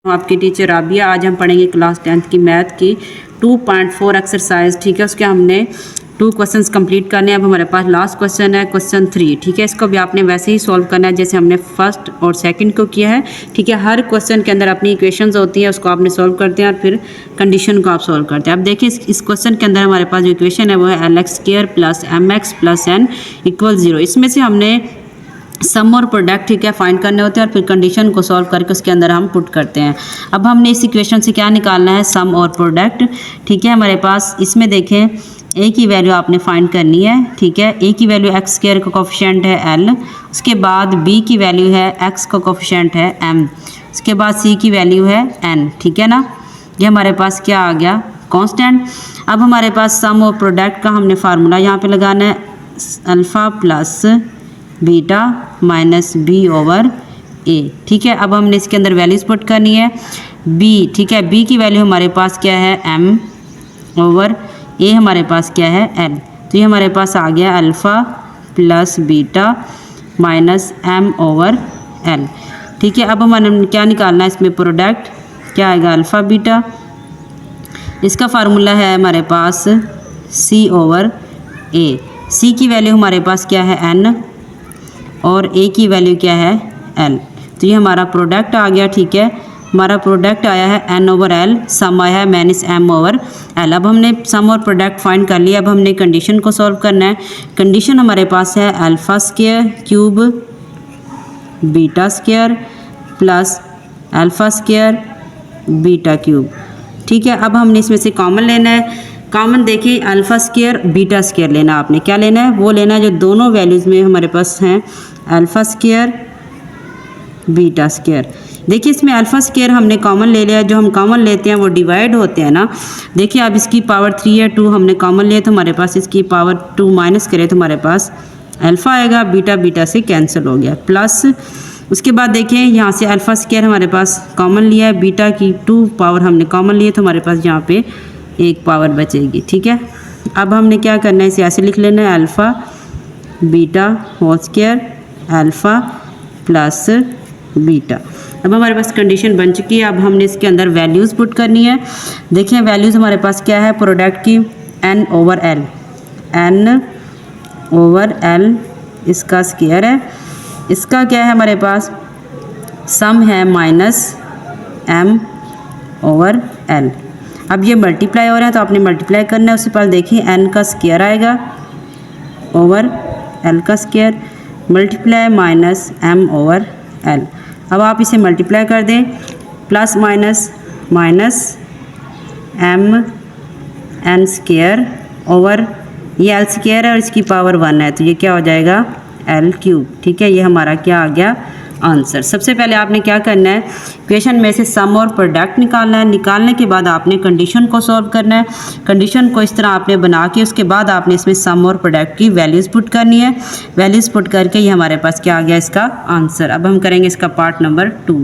आपकी टीचर राबिया। आज हम पढ़ेंगे क्लास 10th की मैथ की 2.4 एक्सरसाइज। ठीक है, उसके हमने 2 क्वेश्चंस कंप्लीट करने हैं। अब हमारे पास लास्ट क्वेश्चन है क्वेश्चन 3। ठीक है, इसको भी आपने वैसे ही सॉल्व करना है जैसे हमने फर्स्ट और सेकंड को किया है। ठीक है, हर क्वेश्चन के अंदर अपनी इक्वेशंस होती है, उसको आपने सॉल्व करते हैं और फिर कंडीशन को आप सॉल्व करते हैं। अब देखिए इस क्वेश्चन के अंदर हमारे पास जो इक्वेशन है वो है LX² plus MX plus N equal 0। इसमें से हमने सम और प्रोडक्ट ठीक है फाइंड करने होते हैं और फिर कंडीशन को सॉल्व करके उसके अंदर हम पुट करते हैं। अब हमने इस इक्वेशन से क्या निकालना है, सम और प्रोडक्ट। ठीक है, हमारे पास इसमें देखें ए की वैल्यू आपने फाइंड करनी है। ठीक है, ए की वैल्यू x² का कोफिशिएंट है l, उसके बाद b की वैल्यू है x का कोफिशिएंट है m, उसके बाद c की वैल्यू है n। ठीक है ना, ये हमारे पास क्या आ गया, कांस्टेंट। अब हमारे पास सम और प्रोडक्ट का हमने फार्मूला यहाँ पे लगाना है, alpha plus beta minus B over A. ठीक है, अब हमने इसके अंदर वैल्यूज पुट करनी है। बी, ठीक है, बी की वैल्यू हमारे पास क्या है, एम ओवर ए हमारे पास क्या है, एल। तो ये हमारे पास आ गया alpha plus beta minus M over L. ठीक है, अब हमारे क्या निकालना है इसमें, प्रोडक्ट क्या आएगा, अल्फ़ा बीटा। इसका फार्मूला है हमारे पास सी ओवर ए। सी की वैल्यू हमारे पास क्या है, एन, और ए की वैल्यू क्या है, एल। तो ये हमारा प्रोडक्ट आ गया। ठीक है, हमारा प्रोडक्ट आया है एन ओवर एल, सम आया है माइनस एम ओवर एल। अब हमने सम और प्रोडक्ट फाइंड कर लिया। अब हमने कंडीशन को सॉल्व करना है। कंडीशन हमारे पास है alpha square cube beta square plus alpha square beta cube. ठीक है, अब हमने इसमें से कॉमन लेना है। कॉमन देखिए अल्फ़ा स्क्वायर बीटा स्क्वायर लेना, आपने क्या लेना है, वो लेना है जो दोनों वैल्यूज़ में हमारे पास हैं, अल्फ़ा स्क्वायर बीटा स्क्वायर। देखिए इसमें अल्फ़ा स्क्वायर हमने कॉमन ले लिया, जो हम कॉमन लेते हैं वो डिवाइड होते हैं ना। देखिए अब इसकी पावर 3 है, 2 हमने कॉमन लिया तो हमारे पास इसकी पावर 2 माइनस करें तो हमारे पास अल्फ़ा आएगा, बीटा बीटा से कैंसिल हो गया, प्लस उसके बाद देखें यहाँ से अल्फ़ा स्क्वायर हमारे पास कॉमन लिया है, बीटा की 2 पावर हमने कॉमन लिए तो हमारे पास यहाँ पे 1 पावर बचेगी। ठीक है, अब हमने क्या करना है, इसे ऐसे लिख लेना है, alpha beta whole square alpha plus beta. अब हमारे पास कंडीशन बन चुकी है। अब हमने इसके अंदर वैल्यूज़ पुट करनी है। देखिए वैल्यूज़ हमारे पास क्या है, प्रोडक्ट की N over L, N over L इसका स्क्वायर है, इसका क्या है हमारे पास, सम है माइनस एम ओवर एल। अब ये मल्टीप्लाई हो रहा है तो आपने मल्टीप्लाई करना है, उससे पहले देखिए एन का स्क्वायर आएगा ओवर एल का square multiply minus M over L. अब आप इसे मल्टीप्लाई कर दें, plus minus minus M N square over ये एल स्क्वायर है और इसकी पावर 1 है तो ये क्या हो जाएगा, एल क्यूब। ठीक है, ये हमारा क्या आ गया, आंसर। सबसे पहले आपने क्या करना है, इक्वेशन में से सम और प्रोडक्ट निकालना है। निकालने के बाद आपने कंडीशन को सॉल्व करना है। कंडीशन को इस तरह आपने बना के उसके बाद आपने इसमें सम और प्रोडक्ट की वैल्यूज़ पुट करनी है। वैल्यूज़ पुट करके ये हमारे पास क्या आ गया, इसका आंसर। अब हम करेंगे इसका पार्ट नंबर 2।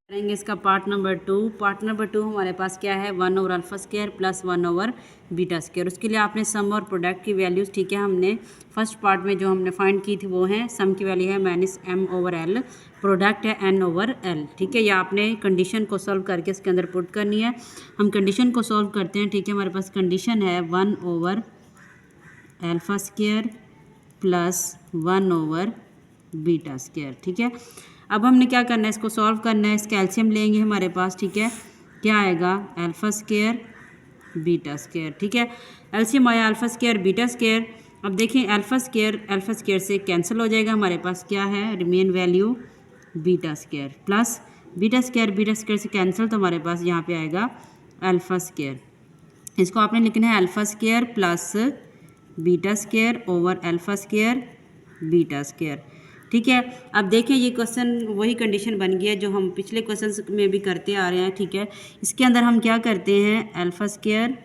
करेंगे इसका पार्ट नंबर 2। पार्ट नंबर 2 हमारे पास क्या है, 1 over alpha square plus 1 over beta square. उसके लिए आपने सम और प्रोडक्ट की वैल्यूज़, ठीक है, हमने फर्स्ट पार्ट में जो हमने फाइंड की थी वो है, सम की वैल्यू है minus M over L, product है एन ओवर एल। ठीक है, ये आपने कंडीशन को सॉल्व करके इसके अंदर पुट करनी है। हम कंडीशन को सॉल्व करते हैं। ठीक है, हमारे पास कंडीशन है 1 over alpha square plus 1 over beta square. ठीक है, अब हमने क्या करना है, इसको सॉल्व करना है। इसका एलसीएम लेंगे हमारे पास। ठीक है, क्या आएगा, अल्फ़ा स्क्वायर बीटा स्क्वायर। ठीक है, एलसीएम आया अल्फ़ा स्क्वायर बीटा स्क्वायर। अब देखें अल्फ़ा स्क्वायर से कैंसिल हो जाएगा, हमारे पास क्या है, remain value beta square plus beta square से कैंसिल तो हमारे पास यहाँ पे आएगा अल्फ़ा स्क्वायर। इसको आपने लिखना है alpha square plus beta square over alpha square beta square. ठीक है, अब देखें ये क्वेश्चन वही कंडीशन बन गई है जो हम पिछले क्वेश्चन में भी करते आ रहे हैं। ठीक है, इसके अंदर हम क्या करते हैं, alpha square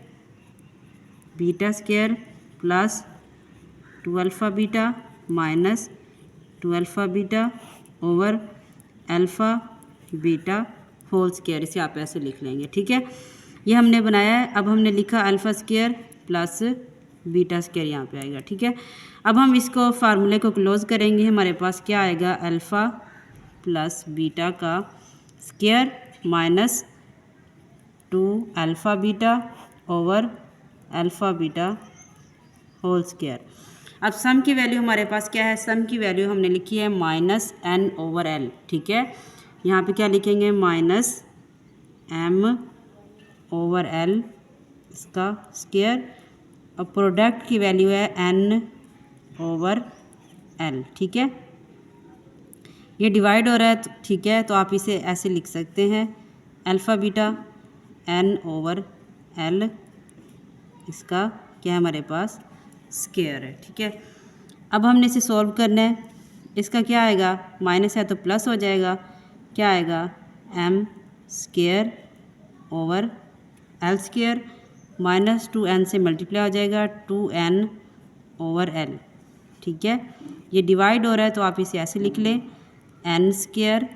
beta square plus 2 alpha beta minus 2 alpha beta over alpha beta whole square, इसे आप ऐसे लिख लेंगे। ठीक है, ये हमने बनाया है। अब हमने लिखा alpha square plus beta square यहाँ पे आएगा। ठीक है, अब हम इसको फार्मूले को क्लोज करेंगे। हमारे पास क्या आएगा, अल्फ़ा प्लस बीटा का square minus 2 alpha beta over alpha beta whole square. अब सम की वैल्यू हमारे पास क्या है, सम की वैल्यू हमने लिखी है माइनस n ओवर l। ठीक है, यहाँ पे क्या लिखेंगे, माइनस m ओवर l इसका स्क्वायर। अब प्रोडक्ट की वैल्यू है n ओवर l। ठीक है, ये डिवाइड हो रहा है ठीक है, तो आप इसे ऐसे लिख सकते हैं alpha beta n over l इसका क्या है हमारे पास स्क्वायर है। ठीक है, अब हमने इसे सॉल्व करना है। इसका क्या आएगा, माइनस है तो प्लस हो जाएगा, क्या आएगा m square over l square minus 2n से मल्टीप्लाई हो जाएगा 2n ओवर l। ठीक है, ये डिवाइड हो रहा है तो आप इसे ऐसे लिख लें n स्क्वायर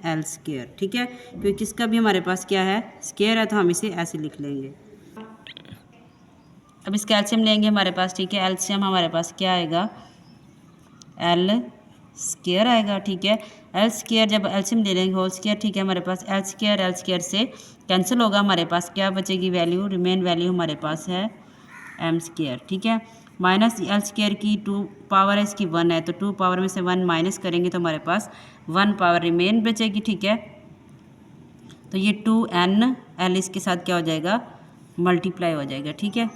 l स्क्वायर। ठीक है, क्योंकि इसका भी हमारे पास क्या है स्क्वायर है, तो हम इसे ऐसे लिख लेंगे। अब इसका एलसीएम लेंगे हमारे पास। ठीक है, एलसीएम हमारे पास क्या आएगा, एल स्क्वायर आएगा। ठीक है, एल स्क्वायर जब एलसीएम ले लेंगे होल स्क्वायर। ठीक है, हमारे पास एल स्क्वायर से कैंसिल होगा, हमारे पास क्या बचेगी वैल्यू, रिमेन वैल्यू हमारे पास है एम स्क्वायर। ठीक है, माइनस एल स्क्वायर की 2 पावर है इसकी 1 है, तो 2 पावर में से 1 माइनस करेंगे तो हमारे पास 1 पावर रिमेन बचेगी। ठीक है, तो ये 2n एल इसके साथ क्या हो जाएगा, मल्टीप्लाई हो जाएगा। ठीक है,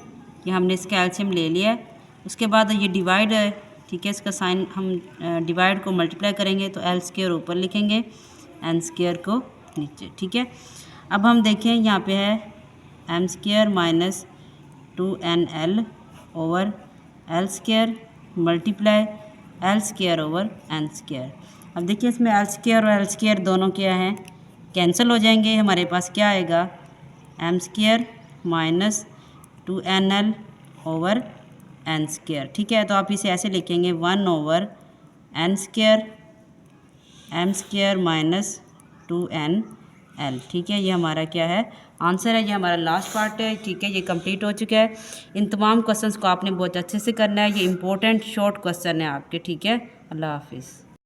ये हमने इसका एलसीएम ले लिया है। उसके बाद ये डिवाइड है। ठीक है, इसका साइन हम डिवाइड को मल्टीप्लाई करेंगे तो एल स्क्वायर ऊपर लिखेंगे, एन स्क्वायर को नीचे। ठीक है, अब हम देखें यहाँ पे है M square minus 2nl over L square multiply L square over N square. अब देखिए इसमें एल स्क्वायर और एल स्क्वायर दोनों क्या हैं, कैंसिल हो जाएंगे। हमारे पास क्या आएगा, M square minus 2nl over N square. ठीक है, तो आप इसे ऐसे लिखेंगे 1 over N square M square minus 2nl। ठीक है, ये हमारा क्या है आंसर है, ये हमारा लास्ट पार्ट है। ठीक है, ये कंप्लीट हो चुका है। इन तमाम क्वेश्चंस को आपने बहुत अच्छे से करना है, ये इंपॉर्टेंट शॉर्ट क्वेश्चन है आपके। ठीक है, अल्लाह हाफिज़।